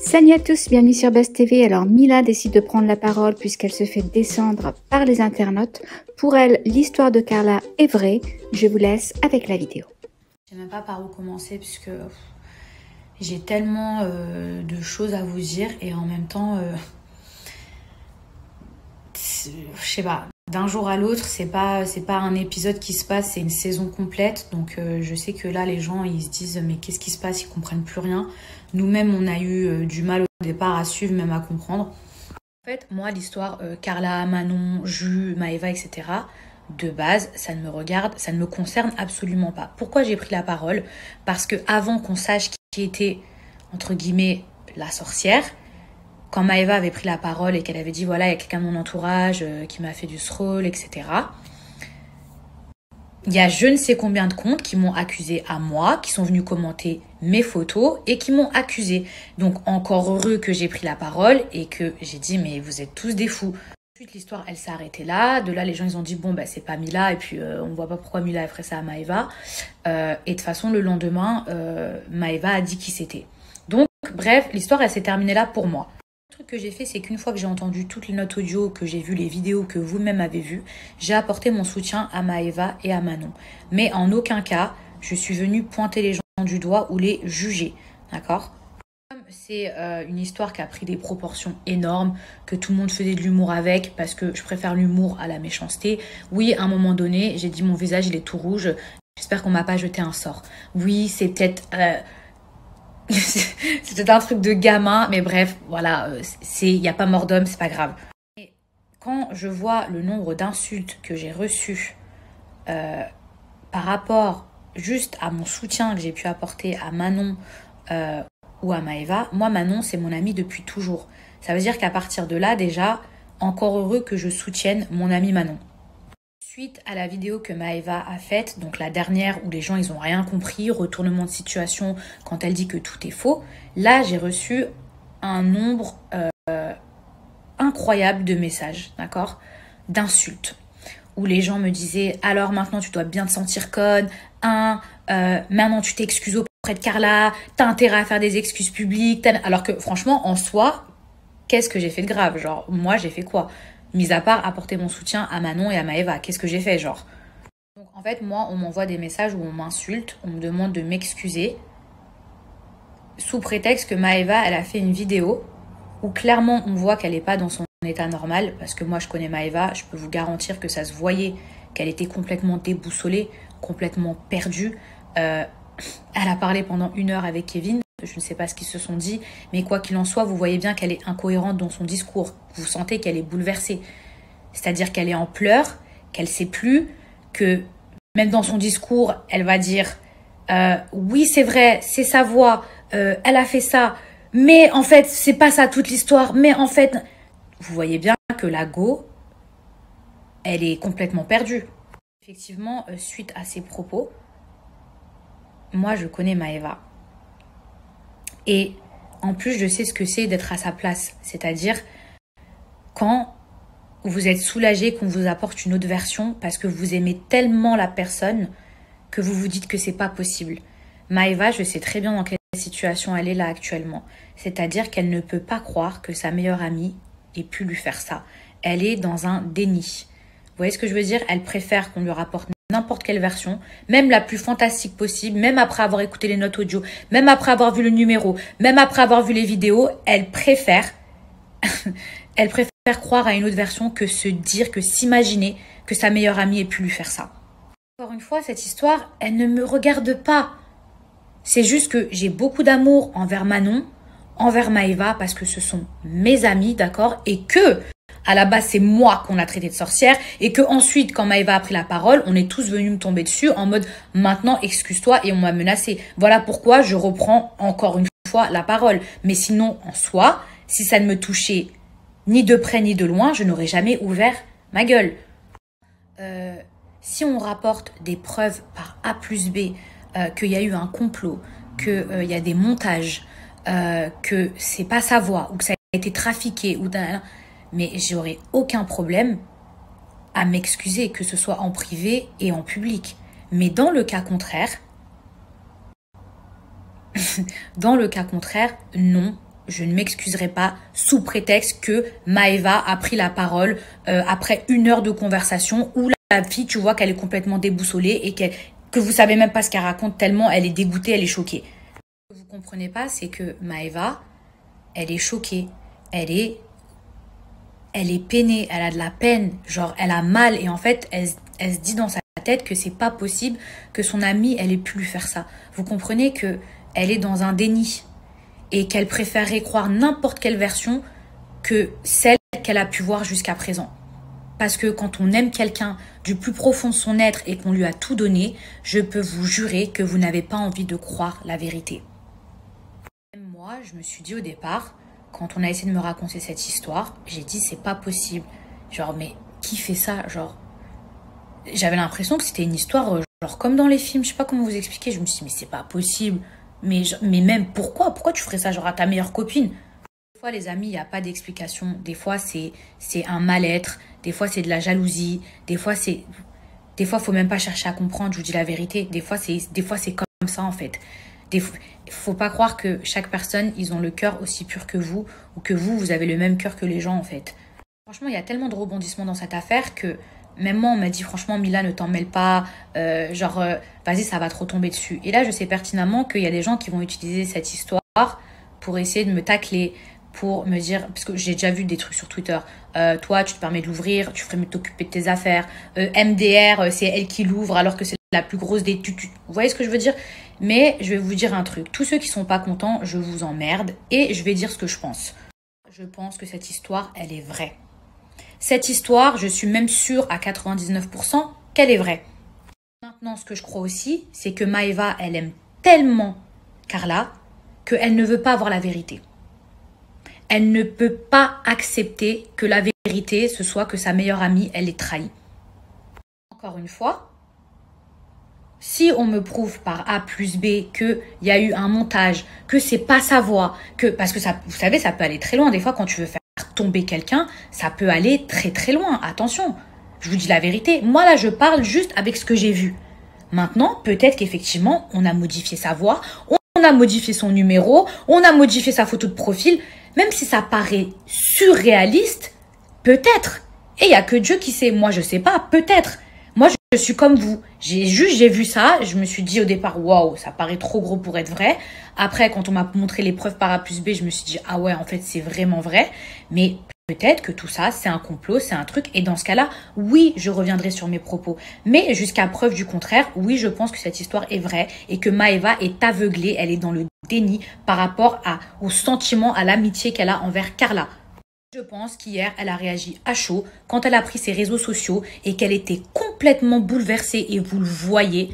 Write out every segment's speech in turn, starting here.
Salut à tous, bienvenue sur Buzz TV. Alors Mila décide de prendre la parole puisqu'elle se fait descendre par les internautes. Pour elle, l'histoire de Carla est vraie. Je vous laisse avec la vidéo. Je sais même pas par où commencer puisque j'ai tellement de choses à vous dire et en même temps, je sais pas, d'un jour à l'autre, c'est pas un épisode qui se passe, c'est une saison complète. Donc je sais que là, les gens, ils se disent mais qu'est-ce qui se passe, ils comprennent plus rien. Nous-mêmes, on a eu du mal au départ à suivre, même à comprendre. En fait, moi, l'histoire Carla, Manon, Jus, Maëva, etc., de base, ça ne me regarde, ça ne me concerne absolument pas. Pourquoi j'ai pris la parole? Parce que avant qu'on sache qui était, entre guillemets, la sorcière, quand Maëva avait pris la parole et qu'elle avait dit, voilà, il y a quelqu'un de mon entourage qui m'a fait du scroll, etc., il y a je ne sais combien de comptes qui m'ont accusé à moi, qui sont venus commenter mes photos et qui m'ont accusé. Donc encore heureux que j'ai pris la parole et que j'ai dit mais vous êtes tous des fous. Ensuite l'histoire elle s'est arrêtée là. De là les gens ils ont dit bon bah c'est pas Mila et puis on voit pas pourquoi Mila ferait ça à Maëva. Et de toute façon le lendemain Maëva a dit qui c'était. Donc bref l'histoire elle s'est terminée là pour moi. Le truc que j'ai fait, c'est qu'une fois que j'ai entendu toutes les notes audio, que j'ai vu les vidéos que vous-même avez vues, j'ai apporté mon soutien à Maëva et à Manon. Mais en aucun cas, je suis venue pointer les gens du doigt ou les juger. D'accord ? C'est une histoire qui a pris des proportions énormes, que tout le monde faisait de l'humour avec, parce que je préfère l'humour à la méchanceté. Oui, à un moment donné, j'ai dit mon visage, il est tout rouge. J'espère qu'on m'a pas jeté un sort. Oui, c'est peut-être... c'était un truc de gamin, mais bref, voilà, il n'y a pas mort d'homme, c'est pas grave. Et quand je vois le nombre d'insultes que j'ai reçues par rapport juste à mon soutien que j'ai pu apporter à Manon ou à Maëva, moi Manon c'est mon amie depuis toujours. Ça veut dire qu'à partir de là déjà, encore heureux que je soutienne mon amie Manon. Suite à la vidéo que Maëva a faite, donc la dernière où les gens ils ont rien compris, retournement de situation quand elle dit que tout est faux, là j'ai reçu un nombre incroyable de messages, d'accord, d'insultes, où les gens me disaient alors maintenant tu dois bien te sentir conne, maintenant tu t'excuses auprès de Carla, t'as intérêt à faire des excuses publiques, alors que franchement en soi, qu'est-ce que j'ai fait de grave? Genre moi j'ai fait quoi? Mis à part apporter mon soutien à Manon et à Maëva. Qu'est-ce que j'ai fait, genre? Donc, en fait, moi, on m'envoie des messages où on m'insulte, on me demande de m'excuser, sous prétexte que Maëva, elle a fait une vidéo où clairement, on voit qu'elle n'est pas dans son état normal, parce que moi, je connais Maëva, je peux vous garantir que ça se voyait, qu'elle était complètement déboussolée, complètement perdue. Elle a parlé pendant 1 heure avec Kevin. Je ne sais pas ce qu'ils se sont dit, mais quoi qu'il en soit, vous voyez bien qu'elle est incohérente dans son discours. Vous sentez qu'elle est bouleversée. C'est-à-dire qu'elle est en pleurs, qu'elle ne sait plus, que même dans son discours, elle va dire oui, c'est vrai, c'est sa voix, elle a fait ça, mais en fait, c'est pas ça toute l'histoire, mais en fait... Vous voyez bien que la go, elle est complètement perdue. Effectivement, suite à ces propos, moi, je connais Maëva. Et en plus, je sais ce que c'est d'être à sa place. C'est-à-dire quand vous êtes soulagé qu'on vous apporte une autre version parce que vous aimez tellement la personne que vous vous dites que c'est pas possible. Maëva, je sais très bien dans quelle situation elle est là actuellement. C'est-à-dire qu'elle ne peut pas croire que sa meilleure amie ait pu lui faire ça. Elle est dans un déni. Vous voyez ce que je veux dire? Elle préfère qu'on lui rapporte n'importe quelle version, même la plus fantastique possible, même après avoir écouté les notes audio, même après avoir vu le numéro, même après avoir vu les vidéos, elle préfère croire à une autre version que se dire, que s'imaginer que sa meilleure amie ait pu lui faire ça. Encore une fois, cette histoire, elle ne me regarde pas. C'est juste que j'ai beaucoup d'amour envers Manon, envers Maëva, parce que ce sont mes amis, d'accord, et que à la base, c'est moi qu'on a traité de sorcière et que ensuite, quand Maëva a pris la parole, on est tous venus me tomber dessus en mode « maintenant, excuse-toi » et on m'a menacé. Voilà pourquoi je reprends encore une fois la parole. Mais sinon, en soi, si ça ne me touchait ni de près ni de loin, je n'aurais jamais ouvert ma gueule. Si on rapporte des preuves par A plus B, qu'il y a eu un complot, qu'il y a des montages, que c'est pas sa voix ou que ça a été trafiqué ou mais j'aurais aucun problème à m'excuser, que ce soit en privé et en public. Mais dans le cas contraire, non, je ne m'excuserai pas sous prétexte que Maëva a pris la parole après 1 heure de conversation où la fille, tu vois qu'elle est complètement déboussolée et que vous savez même pas ce qu'elle raconte tellement elle est dégoûtée, elle est choquée. Ce que vous comprenez pas, c'est que Maëva, elle est choquée, elle est peinée, elle a de la peine, genre elle a mal et en fait elle se dit dans sa tête que c'est pas possible que son amie elle ait pu lui faire ça. Vous comprenez que elle est dans un déni et qu'elle préférerait croire n'importe quelle version que celle qu'elle a pu voir jusqu'à présent. Parce que quand on aime quelqu'un du plus profond de son être et qu'on lui a tout donné, je peux vous jurer que vous n'avez pas envie de croire la vérité. Même moi, je me suis dit au départ, quand on a essayé de me raconter cette histoire, j'ai dit c'est pas possible. Genre, mais qui fait ça? Genre, j'avais l'impression que c'était une histoire genre comme dans les films, je sais pas comment vous expliquer. Je me suis dit mais c'est pas possible. Mais même pourquoi tu ferais ça genre à ta meilleure copine? Des fois les amis, il n'y a pas d'explication. Des fois c'est un mal-être. Des fois c'est de la jalousie. Des fois faut même pas chercher à comprendre. Je vous dis la vérité. Des fois c'est comme ça en fait. Faut pas croire que chaque personne, ils ont le cœur aussi pur que vous ou que vous avez le même cœur que les gens en fait. Franchement, il y a tellement de rebondissements dans cette affaire que même moi, on m'a dit franchement, Mila, ne t'en mêle pas, vas-y, ça va trop tomber dessus. Et là, je sais pertinemment qu'il y a des gens qui vont utiliser cette histoire pour essayer de me tacler, pour me dire, parce que j'ai déjà vu des trucs sur Twitter, toi, tu te permets de l'ouvrir, tu ferais mieux de t'occuper de tes affaires, MDR, c'est elle qui l'ouvre alors que c'est la plus grosse des tutus. Vous voyez ce que je veux dire? Mais je vais vous dire un truc, tous ceux qui sont pas contents, je vous emmerde et je vais dire ce que je pense. Je pense que cette histoire, elle est vraie. Cette histoire, je suis même sûre à 99% qu'elle est vraie. Maintenant, ce que je crois aussi, c'est que Maëva, elle aime tellement Carla qu'elle ne veut pas avoir la vérité. Elle ne peut pas accepter que la vérité, ce soit que sa meilleure amie, elle est trahie. Encore une fois, si on me prouve par A plus B qu'il y a eu un montage, que c'est pas sa voix, parce que ça, vous savez, ça peut aller très loin. Des fois, quand tu veux faire tomber quelqu'un, ça peut aller très très loin. Attention, je vous dis la vérité. Moi là, je parle juste avec ce que j'ai vu. Maintenant, peut-être qu'effectivement, on a modifié sa voix, on a modifié son numéro, on a modifié sa photo de profil. Même si ça paraît surréaliste, peut-être. Et il n'y a que Dieu qui sait. Moi, je sais pas, peut-être. Moi, je suis comme vous. J'ai vu ça. Je me suis dit au départ, waouh, ça paraît trop gros pour être vrai. Après, quand on m'a montré les preuves par A plus B, je me suis dit, ah ouais, en fait, c'est vraiment vrai. Mais peut-être que tout ça, c'est un complot, c'est un truc. Et dans ce cas-là, oui, je reviendrai sur mes propos. Mais jusqu'à preuve du contraire, oui, je pense que cette histoire est vraie et que Maëva est aveuglée. Elle est dans le déni par rapport au sentiment, à l'amitié qu'elle a envers Carla. Je pense qu'hier, elle a réagi à chaud quand elle a pris ses réseaux sociaux et qu'elle était complètement bouleversée. Et vous voyez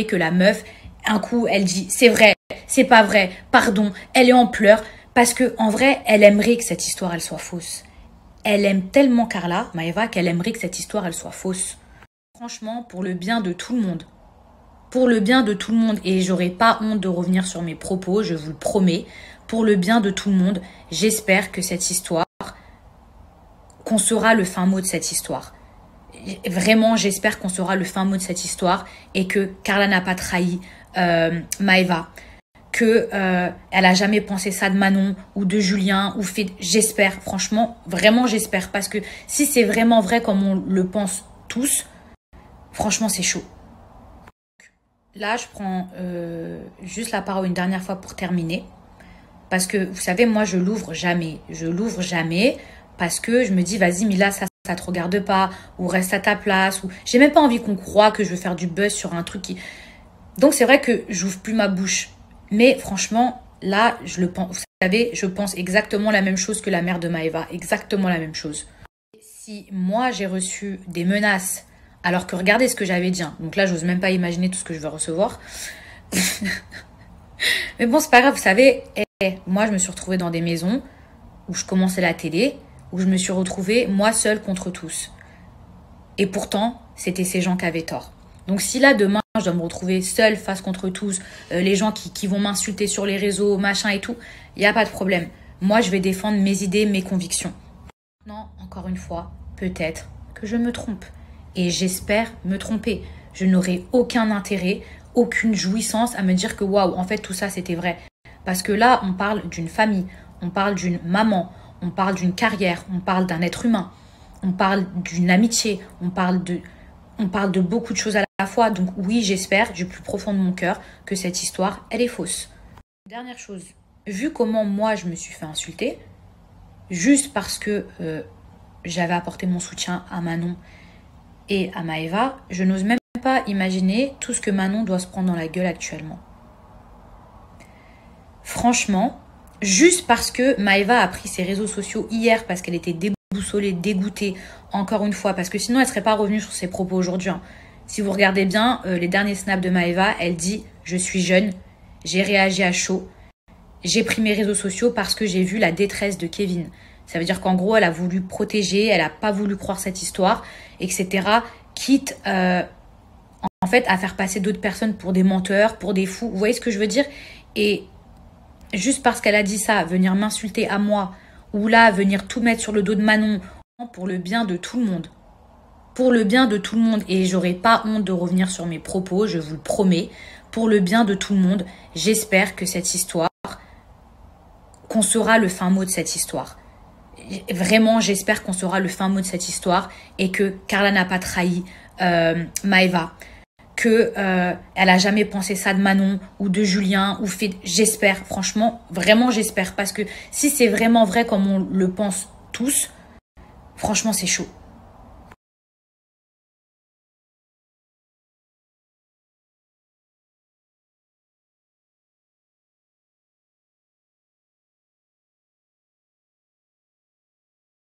que la meuf, un coup, elle dit « c'est vrai, c'est pas vrai, pardon », elle est en pleurs parce que en vrai, elle aimerait que cette histoire, elle soit fausse. Elle aime tellement Carla, Maëva, qu'elle aimerait que cette histoire, elle soit fausse. Franchement, pour le bien de tout le monde. Pour le bien de tout le monde, et j'aurai pas honte de revenir sur mes propos, je vous le promets, pour le bien de tout le monde, j'espère que cette histoire, qu'on saura le fin mot de cette histoire. Vraiment, j'espère qu'on saura le fin mot de cette histoire et que Carla n'a pas trahi Maëva, que elle a jamais pensé ça de Manon ou de Julien ou fait. J'espère, franchement, vraiment j'espère, parce que si c'est vraiment vrai comme on le pense tous, franchement c'est chaud. Là, je prends juste la parole une dernière fois pour terminer. Parce que, vous savez, moi, je l'ouvre jamais. Je l'ouvre jamais parce que je me dis, vas-y, Mila, ça te regarde pas. Ou reste à ta place. Ou j'ai même pas envie qu'on croie que je veux faire du buzz sur un truc qui... Donc, c'est vrai que j'ouvre plus ma bouche. Mais franchement, là, je le pense. Vous savez, je pense exactement la même chose que la mère de Maëva. Exactement la même chose. Si moi, j'ai reçu des menaces, alors que regardez ce que j'avais dit. Hein. Donc là, j'ose même pas imaginer tout ce que je vais recevoir. Mais bon, c'est pas grave, vous savez... Moi, je me suis retrouvée dans des maisons où je commençais la télé, où je me suis retrouvée, moi, seule contre tous. Et pourtant, c'était ces gens qui avaient tort. Donc, si là, demain, je dois me retrouver seule face contre tous, les gens qui vont m'insulter sur les réseaux, machin et tout, il n'y a pas de problème. Moi, je vais défendre mes idées, mes convictions. Non, encore une fois, peut-être que je me trompe. Et j'espère me tromper. Je n'aurai aucun intérêt, aucune jouissance à me dire que, waouh, en fait, tout ça, c'était vrai. Parce que là, on parle d'une famille, on parle d'une maman, on parle d'une carrière, on parle d'un être humain, on parle d'une amitié, on parle de beaucoup de choses à la fois. Donc oui, j'espère du plus profond de mon cœur que cette histoire, elle est fausse. Dernière chose, vu comment moi je me suis fait insulter, juste parce que j'avais apporté mon soutien à Manon et à Maëva, je n'ose même pas imaginer tout ce que Manon doit se prendre dans la gueule actuellement. Franchement, juste parce que Maëva a pris ses réseaux sociaux hier parce qu'elle était déboussolée, dégoûtée, encore une fois, parce que sinon elle ne serait pas revenue sur ses propos aujourd'hui. Hein. Si vous regardez bien les derniers snaps de Maëva, elle dit « Je suis jeune, j'ai réagi à chaud, j'ai pris mes réseaux sociaux parce que j'ai vu la détresse de Kevin. » Ça veut dire qu'en gros, elle a voulu protéger, elle n'a pas voulu croire cette histoire, etc. Quitte en fait à faire passer d'autres personnes pour des menteurs, pour des fous. Vous voyez ce que je veux dire? Et juste parce qu'elle a dit ça, venir m'insulter à moi, ou là, venir tout mettre sur le dos de Manon, pour le bien de tout le monde. Pour le bien de tout le monde. Et j'aurai pas honte de revenir sur mes propos, je vous le promets. Pour le bien de tout le monde, j'espère que cette histoire, qu'on saura le fin mot de cette histoire. Vraiment, j'espère qu'on saura le fin mot de cette histoire et que Carla n'a pas trahi Maëva. Que elle a jamais pensé ça de Manon ou de Julien ou fait. J'espère, franchement, vraiment j'espère, parce que si c'est vraiment vrai comme on le pense tous, franchement c'est chaud.